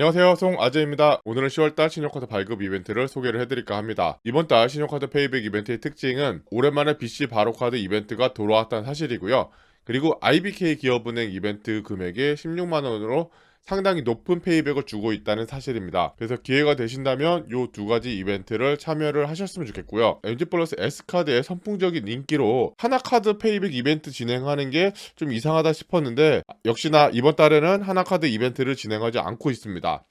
안녕하세요, 송아재입니다. 오늘은 10월달 신용카드 발급 이벤트를 소개를 해드릴까 합니다. 이번달 신용카드 페이백 이벤트의 특징은 오랜만에 BC 바로카드 이벤트가 돌아왔다는 사실이고요. 그리고 IBK 기업은행 이벤트 금액이 16만원으로 상당히 높은 페이백을 주고 있다는 사실입니다. 그래서 기회가 되신다면 이 두 가지 이벤트를 참여를 하셨으면 좋겠고요. MG플러스 S카드의 선풍적인 인기로 하나카드 페이백 이벤트 진행하는 게 좀 이상하다 싶었는데 역시나 이번 달에는 하나카드 이벤트를 진행하지 않고 있습니다.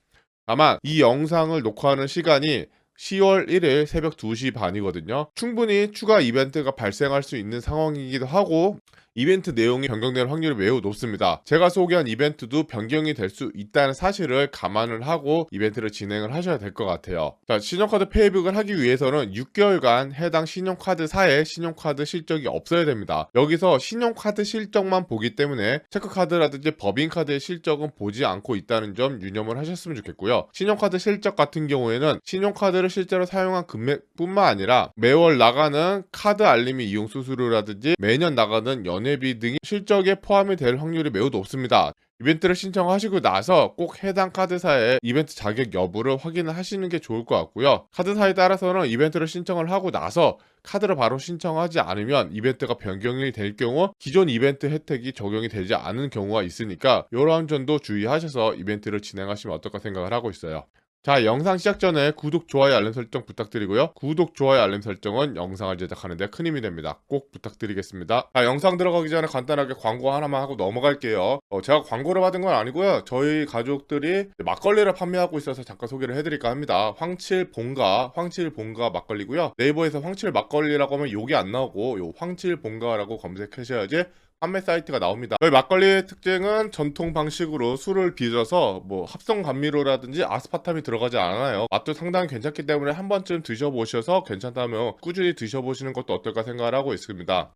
다만 이 영상을 녹화하는 시간이 10월 1일 새벽 2시 반이거든요. 충분히 추가 이벤트가 발생할 수 있는 상황이기도 하고 이벤트 내용이 변경될 확률이 매우 높습니다. 제가 소개한 이벤트도 변경이 될 수 있다는 사실을 감안을 하고 이벤트를 진행을 하셔야 될 것 같아요. 자, 신용카드 페이백을 하기 위해서는 6개월간 해당 신용카드사의 신용카드 실적이 없어야 됩니다. 여기서 신용카드 실적만 보기 때문에 체크카드라든지 법인카드의 실적은 보지 않고 있다는 점 유념을 하셨으면 좋겠고요. 신용카드 실적 같은 경우에는 신용카드를 실제로 사용한 금액뿐만 아니라 매월 나가는 카드 알림이 이용 수수료라든지 매년 나가는 연회비 등이 실적에 포함이 될 확률이 매우 높습니다. 이벤트를 신청하시고 나서 꼭 해당 카드사의 이벤트 자격 여부를 확인을 하시는 게 좋을 것 같고요. 카드사에 따라서는 이벤트를 신청을 하고 나서 카드를 바로 신청하지 않으면 이벤트가 변경이 될 경우 기존 이벤트 혜택이 적용이 되지 않은 경우가 있으니까 이러한 점도 주의하셔서 이벤트를 진행하시면 어떨까 생각을 하고 있어요. 자, 영상 시작 전에 구독, 좋아요, 알림 설정 부탁드리고요. 구독, 좋아요, 알림 설정은 영상을 제작하는 데 큰 힘이 됩니다. 꼭 부탁드리겠습니다. 자, 영상 들어가기 전에 간단하게 광고 하나만 하고 넘어갈게요. 제가 광고를 받은 건 아니고요. 저희 가족들이 막걸리를 판매하고 있어서 잠깐 소개를 해드릴까 합니다. 황칠본가 막걸리고요. 네이버에서 황칠 막걸리라고 하면 욕이 안 나오고 요 황칠본가라고 검색하셔야지 판매 사이트가 나옵니다. 저희 막걸리의 특징은 전통 방식으로 술을 빚어서 뭐 합성 감미료라든지 아스파탐이 들어가지 않아요. 맛도 상당히 괜찮기 때문에 한 번쯤 드셔보셔서 괜찮다면 꾸준히 드셔보시는 것도 어떨까 생각을 하고 있습니다.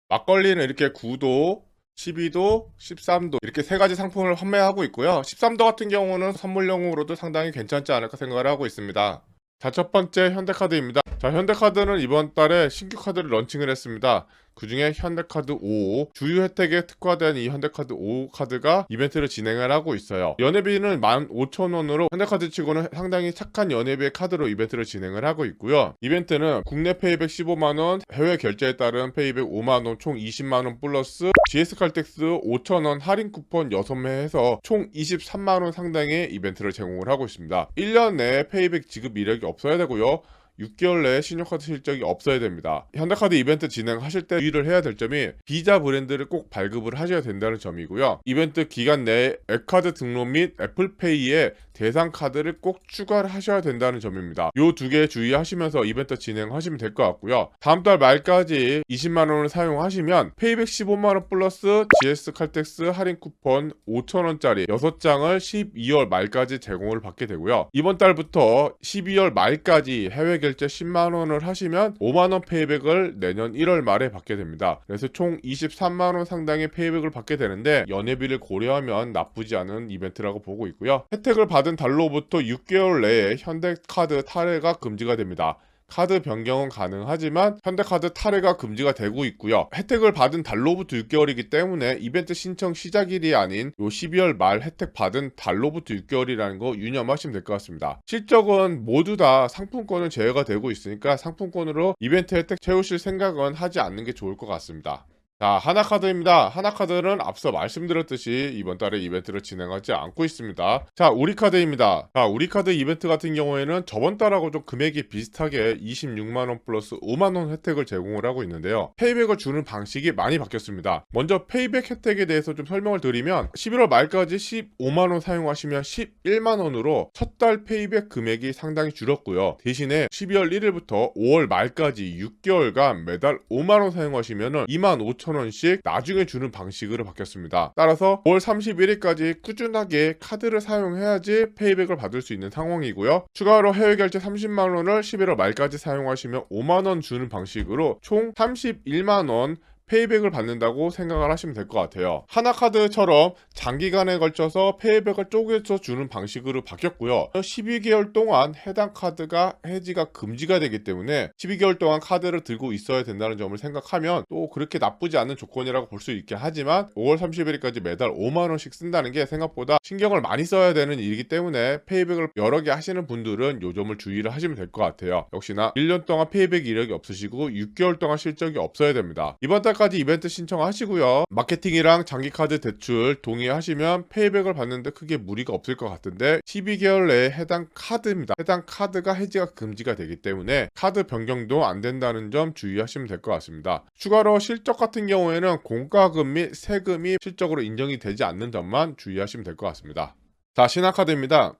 막걸리는 이렇게 9도 12도, 13도 이렇게 세 가지 상품을 판매하고 있고요. 13도 같은 경우는 선물용으로도 상당히 괜찮지 않을까 생각을 하고 있습니다. 자, 첫 번째 현대카드입니다. 자, 현대카드는 이번 달에 신규 카드를 런칭을 했습니다. 그 중에 현대카드 5 주유 혜택에 특화된 이 현대카드 5 카드가 이벤트를 진행을 하고 있어요. 연회비는 15,000원으로 현대카드 치고는 상당히 착한 연회비의 카드로 이벤트를 진행을 하고 있고요. 이벤트는 국내 페이백 15만원, 해외 결제에 따른 페이백 5만원 총 20만원 플러스 GS 칼텍스 5,000원 할인 쿠폰 6매 해서 총 23만원 상당의 이벤트를 제공을 하고 있습니다. 1년 내에 페이백 지급 이력이 없어야 되고요. 6개월 내에 신용카드 실적이 없어야 됩니다. 현대카드 이벤트 진행하실 때 유의를 해야 될 점이 비자 브랜드를 꼭 발급을 하셔야 된다는 점이고요. 이벤트 기간 내에 앱카드 등록 및 애플페이에 대상 카드를 꼭 추가를 하셔야 된다는 점입니다. 이 두 개 주의하시면서 이벤트 진행하시면 될 것 같고요. 다음 달 말까지 20만원을 사용하시면 페이백 15만원 플러스 GS 칼텍스 할인 쿠폰 5,000원짜리 6장을 12월 말까지 제공을 받게 되고요. 이번 달부터 12월 말까지 해외 결제 10만원을 하시면 5만원 페이백을 내년 1월 말에 받게 됩니다. 그래서 총 23만원 상당의 페이백을 받게 되는데 연회비를 고려하면 나쁘지 않은 이벤트라고 보고 있고요. 혜택을 받은 달로부터 6개월 내에 현대카드 탈회가 금지가 됩니다. 카드 변경은 가능하지만 현대카드 탈회가 금지가 되고 있고요. 혜택을 받은 달로부터 6개월이기 때문에 이벤트 신청 시작일이 아닌 요 12월 말 혜택 받은 달로부터 6개월이라는 거 유념하시면 될 것 같습니다. 실적은 모두 다 상품권은 제외가 되고 있으니까 상품권으로 이벤트 혜택 채우실 생각은 하지 않는 게 좋을 것 같습니다. 자, 하나카드입니다. 하나카드는 앞서 말씀드렸듯이 이번 달에 이벤트를 진행하지 않고 있습니다. 자, 우리카드입니다. 자, 우리카드 이벤트 같은 경우에는 저번 달하고 좀 금액이 비슷하게 26만원 플러스 5만원 혜택을 제공을 하고 있는데요. 페이백을 주는 방식이 많이 바뀌었습니다. 먼저 페이백 혜택에 대해서 좀 설명을 드리면 11월 말까지 15만원 사용하시면 11만원으로 첫 달 페이백 금액이 상당히 줄었고요. 대신에 12월 1일부터 5월 말까지 6개월간 매달 5만원 사용하시면 25,000원씩 나중에 주는 방식으로 바뀌었습니다. 따라서 5월 31일까지 꾸준하게 카드를 사용해야지 페이백을 받을 수 있는 상황이고요. 추가로 해외 결제 30만원을 11월 말까지 사용하시면 5만원 주는 방식으로 총 31만원 페이백을 받는다고 생각을 하시면 될 것 같아요. 하나카드처럼 장기간에 걸쳐서 페이백을 쪼개서 주는 방식으로 바뀌었고요. 12개월 동안 해당 카드가 해지가 금지가 되기 때문에 12개월 동안 카드를 들고 있어야 된다는 점을 생각하면 또 그렇게 나쁘지 않은 조건이라고 볼 수 있긴 하지만 5월 30일까지 매달 5만원씩 쓴다는 게 생각보다 신경을 많이 써야 되는 일이기 때문에 페이백을 여러 개 하시는 분들은 요 점을 주의를 하시면 될 것 같아요. 역시나 1년 동안 페이백 이력이 없으시고 6개월 동안 실적이 없어야 됩니다. 이번 달까지 이벤트 신청하시고요. 마케팅이랑 장기카드 대출 동의하시면 페이백을 받는데 크게 무리가 없을 것 같은데 12개월 내에 해당 카드입니다. 해당 카드가 해지가 금지가 되기 때문에 카드 변경도 안 된다는 점 주의하시면 될 것 같습니다. 추가로 실적 같은 경우에는 공과금 및 세금이 실적으로 인정이 되지 않는 점만 주의하시면 될 것 같습니다. 자, 신한카드입니다.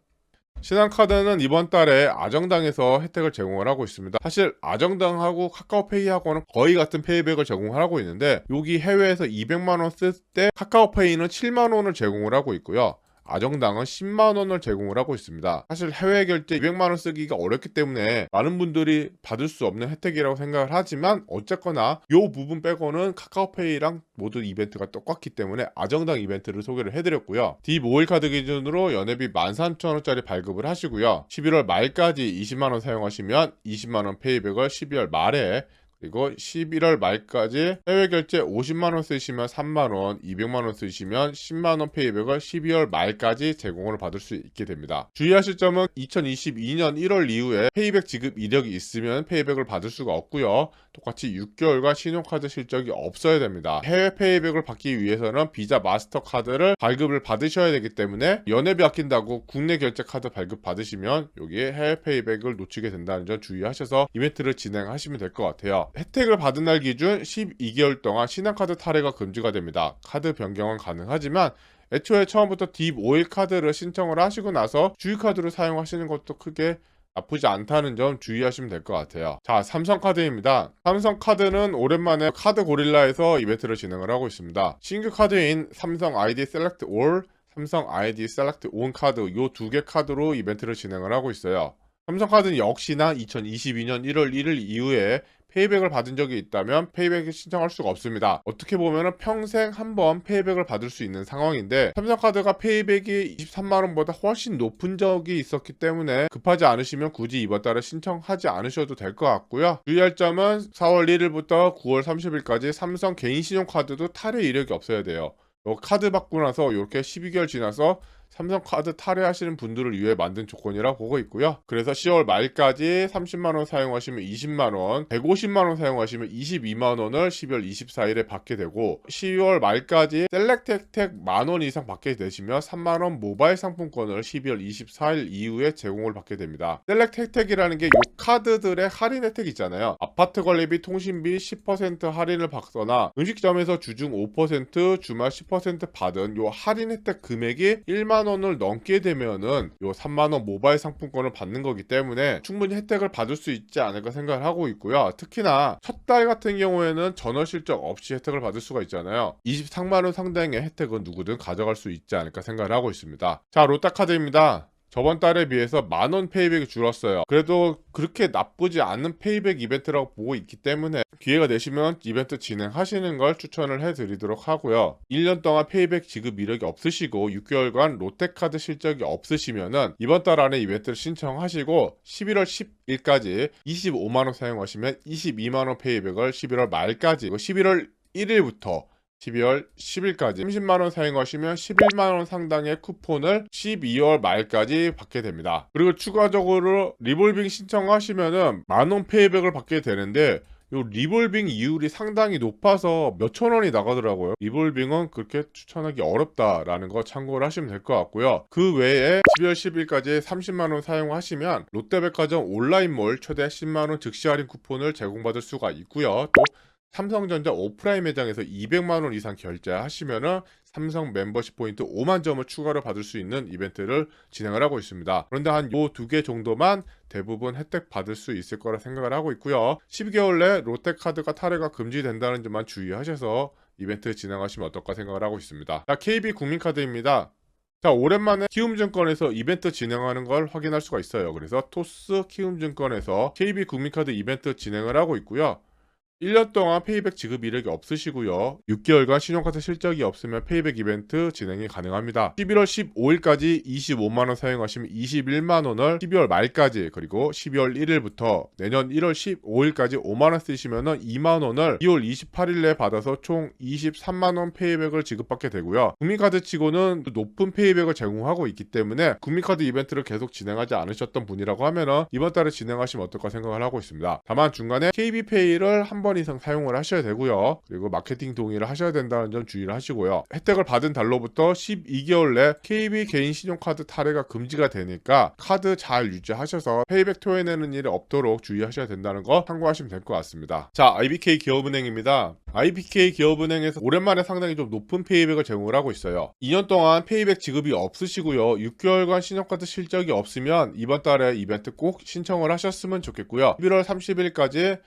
신한카드는 이번 달에 아정당에서 혜택을 제공을 하고 있습니다. 사실 아정당하고 카카오페이하고는 거의 같은 페이백을 제공을 하고 있는데 여기 해외에서 200만원 쓸 때 카카오페이는 7만원을 제공을 하고 있고요. 아정당은 10만원을 제공을 하고 있습니다. 사실 해외 결제 200만원 쓰기가 어렵기 때문에 많은 분들이 받을 수 없는 혜택이라고 생각을 하지만 어쨌거나 이 부분 빼고는 카카오페이랑 모든 이벤트가 똑같기 때문에 아정당 이벤트를 소개를 해드렸고요. D5일 카드 기준으로 연회비 13,000원짜리 발급을 하시고요. 11월 말까지 20만원 사용하시면 20만원 페이백을 12월 말에, 그리고 11월 말까지 해외 결제 50만원 쓰시면 3만원, 200만원 쓰시면 10만원 페이백을 12월 말까지 제공을 받을 수 있게 됩니다. 주의하실 점은 2022년 1월 이후에 페이백 지급 이력이 있으면 페이백을 받을 수가 없고요. 똑같이 6개월간 신용카드 실적이 없어야 됩니다. 해외 페이백을 받기 위해서는 비자 마스터카드를 발급을 받으셔야 되기 때문에 연회비 아낀다고 국내 결제 카드 발급 받으시면 여기에 해외 페이백을 놓치게 된다는 점 주의하셔서 이벤트를 진행하시면 될 것 같아요. 혜택을 받은 날 기준 12개월 동안 신한카드 탈회가 금지가 됩니다. 카드 변경은 가능하지만 애초에 처음부터 D5일 카드를 신청을 하시고 나서 주유카드로 사용하시는 것도 크게 나쁘지 않다는 점 주의하시면 될 것 같아요. 자, 삼성카드입니다. 삼성카드는 오랜만에 카드 고릴라에서 이벤트를 진행을 하고 있습니다. 신규 카드인 삼성 아이디 셀렉트 올, 삼성 아이디 셀렉트 온 카드 요 두 개 카드로 이벤트를 진행을 하고 있어요. 삼성카드는 역시나 2022년 1월 1일 이후에 페이백을 받은 적이 있다면 페이백을 신청할 수가 없습니다. 어떻게 보면 평생 한 번 페이백을 받을 수 있는 상황인데 삼성카드가 페이백이 23만원보다 훨씬 높은 적이 있었기 때문에 급하지 않으시면 굳이 이번 달에 신청하지 않으셔도 될 것 같고요. 주의할 점은 4월 1일부터 9월 30일까지 삼성 개인 신용카드도 탈회 이력이 없어야 돼요. 요 카드 받고 나서 이렇게 12개월 지나서 삼성카드 탈회하시는 분들을 위해 만든 조건이라 보고 있고요. 그래서 10월 말까지 30만원 사용하시면 20만원, 150만원 사용하시면 22만원을 12월 24일에 받게 되고 10월 말까지 셀렉트 혜택 만원 이상 받게 되시면 3만원 모바일 상품권을 12월 24일 이후에 제공을 받게 됩니다. 셀렉트 혜택이라는 게 요 카드들의 할인 혜택 있잖아요. 아파트 관리비, 통신비 10% 할인을 받거나 음식점에서 주중 5%, 주말 10% 받은 요 할인 혜택 금액이 1만원을 넘게 되면은 요 3만원 모바일 상품권을 받는 거기 때문에 충분히 혜택을 받을 수 있지 않을까 생각을 하고 있고요. 특히나 첫 달 같은 경우에는 전월 실적 없이 혜택을 받을 수가 있잖아요. 23만원 상당의 혜택은 누구든 가져갈 수 있지 않을까 생각을 하고 있습니다. 자, 롯데카드입니다. 저번 달에 비해서 만원 페이백이 줄었어요. 그래도 그렇게 나쁘지 않은 페이백 이벤트라고 보고 있기 때문에 기회가 되시면 이벤트 진행하시는 걸 추천을 해드리도록 하고요. 1년 동안 페이백 지급 이력이 없으시고 6개월간 롯데카드 실적이 없으시면은 이번 달 안에 이벤트를 신청하시고 11월 10일까지 25만원 사용하시면 22만원 페이백을 11월 말까지, 11월 1일부터 12월 10일까지 30만원 사용하시면 11만원 상당의 쿠폰을 12월 말까지 받게 됩니다. 그리고 추가적으로 리볼빙 신청하시면은 만원 페이백을 받게 되는데 요 리볼빙 이율이 상당히 높아서 몇천 원이 나가더라고요. 리볼빙은 그렇게 추천하기 어렵다라는 거 참고를 하시면 될 것 같고요. 그 외에 12월 10일까지 30만원 사용하시면 롯데백화점 온라인몰 최대 10만원 즉시 할인 쿠폰을 제공받을 수가 있고요. 또 삼성전자 오프라인 매장에서 200만원 이상 결제하시면은 삼성 멤버십 포인트 5만 점을 추가로 받을 수 있는 이벤트를 진행을 하고 있습니다. 그런데 한 요 두 개 정도만 대부분 혜택 받을 수 있을 거라 생각을 하고 있고요. 12개월 내 롯데카드가 탈회가 금지된다는 점만 주의하셔서 이벤트 진행하시면 어떨까 생각을 하고 있습니다. 자, KB국민카드입니다. 자, 오랜만에 키움증권에서 이벤트 진행하는 걸 확인할 수가 있어요. 그래서 토스 키움증권에서 KB국민카드 이벤트 진행을 하고 있고요. 1년 동안 페이백 지급 이력이 없으시고요. 6개월간 신용카드 실적이 없으면 페이백 이벤트 진행이 가능합니다. 11월 15일까지 25만원 사용하시면 21만원을 12월 말까지, 그리고 12월 1일부터 내년 1월 15일까지 5만원 쓰시면 2만원을 2월 28일에 받아서 총 23만원 페이백을 지급받게 되고요. 국민카드 치고는 높은 페이백을 제공하고 있기 때문에 국민카드 이벤트를 계속 진행하지 않으셨던 분이라고 하면 이번 달에 진행하시면 어떨까 생각을 하고 있습니다. 다만 중간에 KB페이를 한 번 이상 사용을 하셔야 되고요. 그리고 마케팅 동의를 하셔야 된다는 점 주의를 하시고요. 혜택을 받은 달로부터 12개월 내 KB 개인 신용카드 탈회가 금지가 되니까 카드 잘 유지하셔서 페이백 토해내는 일이 없도록 주의하셔야 된다는 거 참고하시면 될 것 같습니다. 자, IBK 기업은행입니다. IBK 기업은행에서 오랜만에 상당히 좀 높은 페이백을 제공을 하고 있어요. 2년 동안 페이백 지급이 없으시고요. 6개월간 신용카드 실적이 없으면 이번 달에 이벤트 꼭 신청을 하셨으면 좋겠고요. 11월 30일까지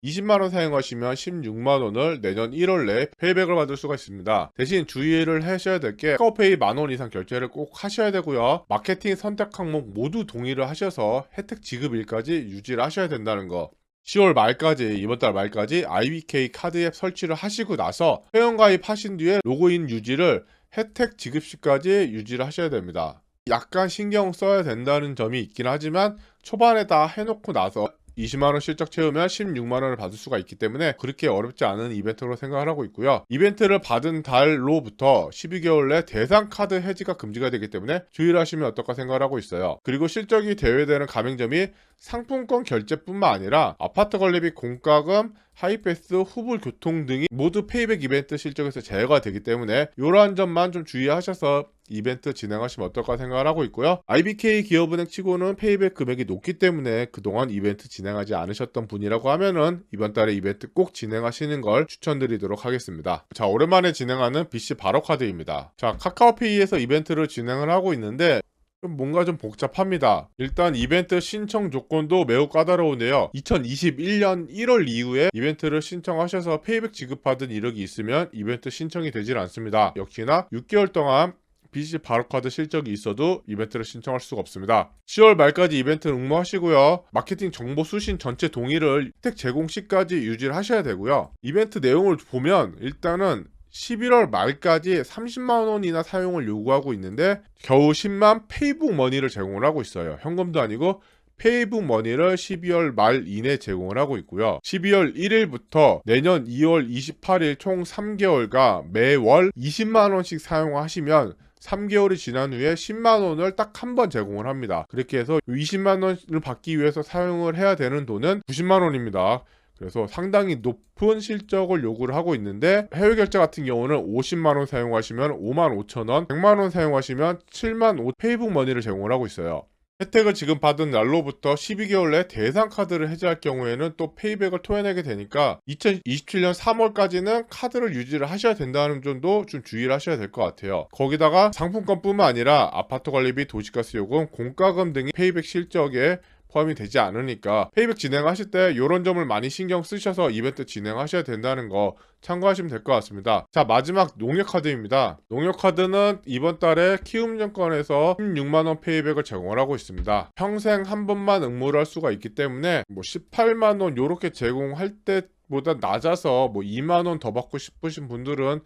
20만원 사용하시면 16만원을 내년 1월 내에 페이백을 받을 수가 있습니다. 대신 주의를 하셔야 될 게 카카오페이 만원 이상 결제를 꼭 하셔야 되고요. 마케팅 선택 항목 모두 동의를 하셔서 혜택 지급일까지 유지를 하셔야 된다는 거. 10월 말까지, 이번 달 말까지 IBK 카드 앱 설치를 하시고 나서 회원가입 하신 뒤에 로그인 유지를 혜택 지급 시까지 유지를 하셔야 됩니다. 약간 신경 써야 된다는 점이 있긴 하지만 초반에 다 해놓고 나서 20만원 실적 채우면 16만원을 받을 수가 있기 때문에 그렇게 어렵지 않은 이벤트로 생각을 하고 있고요. 이벤트를 받은 달로부터 12개월 내 대상 카드 해지가 금지가 되기 때문에 주의를 하시면 어떨까 생각을 하고 있어요. 그리고 실적이 대회되는 가맹점이 상품권 결제뿐만 아니라 아파트 관리비, 공과금, 하이패스, 후불 교통 등이 모두 페이백 이벤트 실적에서 제외가 되기 때문에 이러한 점만 좀 주의하셔서 이벤트 진행하시면 어떨까 생각을 하고 있고요. IBK 기업은행 치고는 페이백 금액이 높기 때문에 그동안 이벤트 진행하지 않으셨던 분이라고 하면은 이번 달에 이벤트 꼭 진행하시는 걸 추천드리도록 하겠습니다. 자, 오랜만에 진행하는 BC 바로카드입니다. 자, 카카오페이에서 이벤트를 진행을 하고 있는데 뭔가 좀 복잡합니다. 일단 이벤트 신청 조건도 매우 까다로운데요. 2021년 1월 이후에 이벤트를 신청하셔서 페이백 지급받은 이력이 있으면 이벤트 신청이 되질 않습니다. 역시나 6개월 동안 BC 바로카드 실적이 있어도 이벤트를 신청할 수가 없습니다. 10월 말까지 이벤트 응모하시고요. 마케팅 정보 수신 전체 동의를 혜택 제공 시까지 유지를 하셔야 되고요. 이벤트 내용을 보면 일단은 11월 말까지 30만원이나 사용을 요구하고 있는데 겨우 10만 페이북 머니를 제공을 하고 있어요. 현금도 아니고 페이북 머니를 12월 말 이내 제공을 하고 있고요. 12월 1일부터 내년 2월 28일 총 3개월가 매월 20만원씩 사용하시면 3개월이 지난 후에 10만원을 딱 한 번 제공을 합니다. 그렇게 해서 20만원을 받기 위해서 사용을 해야 되는 돈은 90만원입니다. 그래서 상당히 높은 실적을 요구를 하고 있는데 해외 결제 같은 경우는 50만원 사용하시면 55,000원, 100만원 사용하시면 7만 페이북 머니를 제공을 하고 있어요. 혜택을 지금 받은 날로부터 12개월 내 대상 카드를 해지할 경우에는 또 페이백을 토해내게 되니까 2027년 3월까지는 카드를 유지를 하셔야 된다는 점도 좀 주의를 하셔야 될 것 같아요. 거기다가 상품권뿐만 아니라 아파트 관리비, 도시가스 요금, 공과금 등이 페이백 실적에 포함이 되지 않으니까 페이백 진행하실 때 이런 점을 많이 신경 쓰셔서 이벤트 진행하셔야 된다는 거 참고하시면 될 것 같습니다. 자, 마지막 농협카드입니다. 농협카드는 이번 달에 키움증권에서 16만원 페이백을 제공을 하고 있습니다. 평생 한 번만 응모를 할 수가 있기 때문에 18만원 요렇게 제공할 때보다 낮아서 2만원 더 받고 싶으신 분들은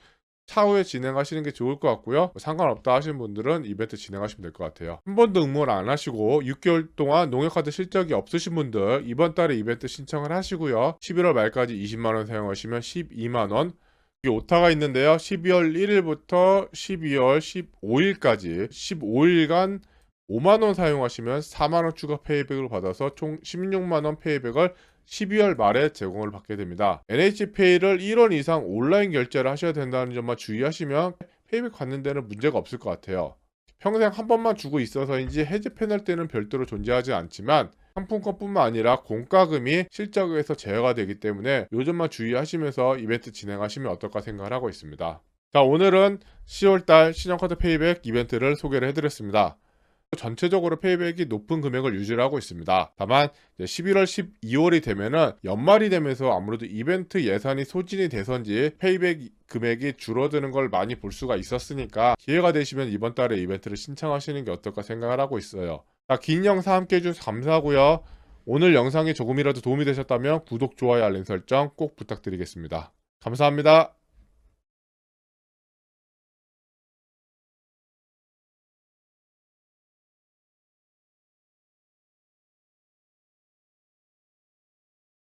차후에 진행하시는 게 좋을 것 같고요. 상관없다 하시는 분들은 이벤트 진행하시면 될 것 같아요. 한 번도 응모를 안 하시고 6개월 동안 농협카드 실적이 없으신 분들 이번 달에 이벤트 신청을 하시고요. 11월 말까지 20만원 사용하시면 12만원. 여기 오타가 있는데요. 12월 1일부터 12월 15일까지 15일간 5만원 사용하시면 4만원 추가 페이백을 받아서 총 16만원 페이백을 12월 말에 제공을 받게 됩니다. NH페이를 1원 이상 온라인 결제를 하셔야 된다는 점만 주의하시면 페이백 받는 데는 문제가 없을 것 같아요. 평생 한 번만 주고 있어서인지 해지 페널티는 별도로 존재하지 않지만 상품권뿐만 아니라 공과금이 실적에서 제외가 되기 때문에 이 점만 주의하시면서 이벤트 진행하시면 어떨까 생각을 하고 있습니다. 자, 오늘은 10월달 신용카드 페이백 이벤트를 소개를 해드렸습니다. 전체적으로 페이백이 높은 금액을 유지를 하고 있습니다. 다만 11월 12월이 되면은 연말이 되면서 아무래도 이벤트 예산이 소진이 돼서인지 페이백 금액이 줄어드는 걸 많이 볼 수가 있었으니까 기회가 되시면 이번 달에 이벤트를 신청하시는 게 어떨까 생각을 하고 있어요. 자, 긴 영상 함께 해주셔서 감사하고요. 오늘 영상이 조금이라도 도움이 되셨다면 구독, 좋아요, 알림 설정 꼭 부탁드리겠습니다. 감사합니다.